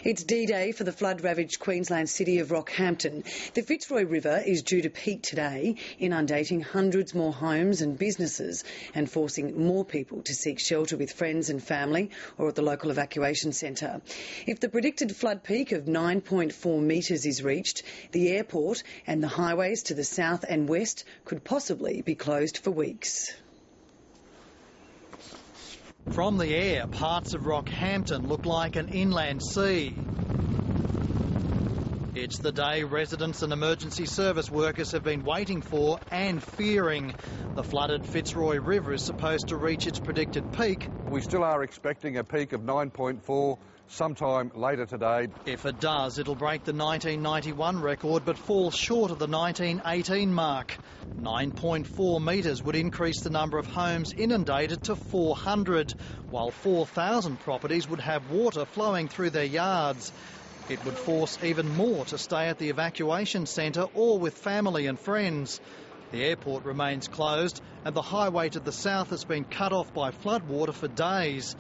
It's D-Day for the flood-ravaged Queensland city of Rockhampton. The Fitzroy River is due to peak today, inundating hundreds more homes and businesses and forcing more people to seek shelter with friends and family or at the local evacuation centre. If the predicted flood peak of 9.4 metres is reached, the airport and the highways to the south and west could possibly be closed for weeks. From the air, parts of Rockhampton look like an inland sea. It's the day residents and emergency service workers have been waiting for and fearing. The flooded Fitzroy River is supposed to reach its predicted peak. We still are expecting a peak of 9.4 sometime later today. If it does, it'll break the 1991 record but fall short of the 1918 mark. 9.4 metres would increase the number of homes inundated to 400, while 4,000 properties would have water flowing through their yards. It would force even more to stay at the evacuation centre or with family and friends. The airport remains closed and the highway to the south has been cut off by floodwater for days.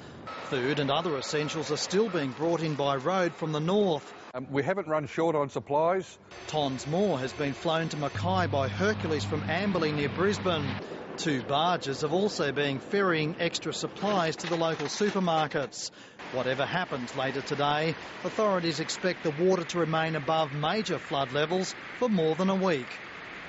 Food and other essentials are still being brought in by road from the north. We haven't run short on supplies. Tons more has been flown to Mackay by Hercules from Amberley near Brisbane. 2 barges have also been ferrying extra supplies to the local supermarkets. Whatever happens later today, authorities expect the water to remain above major flood levels for more than a week.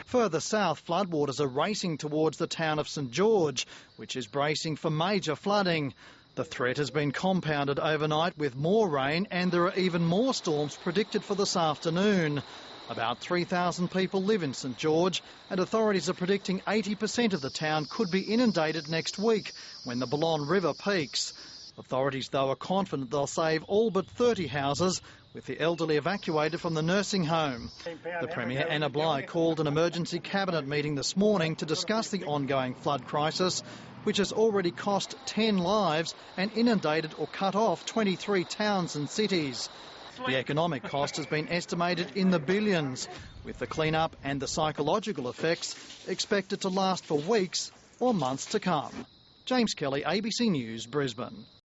Further south, floodwaters are racing towards the town of St George, which is bracing for major flooding. The threat has been compounded overnight with more rain and there are even more storms predicted for this afternoon. About 3,000 people live in St George and authorities are predicting 80% of the town could be inundated next week when the Balonne River peaks. Authorities, though, are confident they'll save all but 30 houses, with the elderly evacuated from the nursing home. The Premier, Anna Bligh, called an emergency cabinet meeting this morning to discuss the ongoing flood crisis, which has already cost 10 lives and inundated or cut off 23 towns and cities. The economic cost has been estimated in the billions, with the clean-up and the psychological effects expected to last for weeks or months to come. James Kelly, ABC News, Brisbane.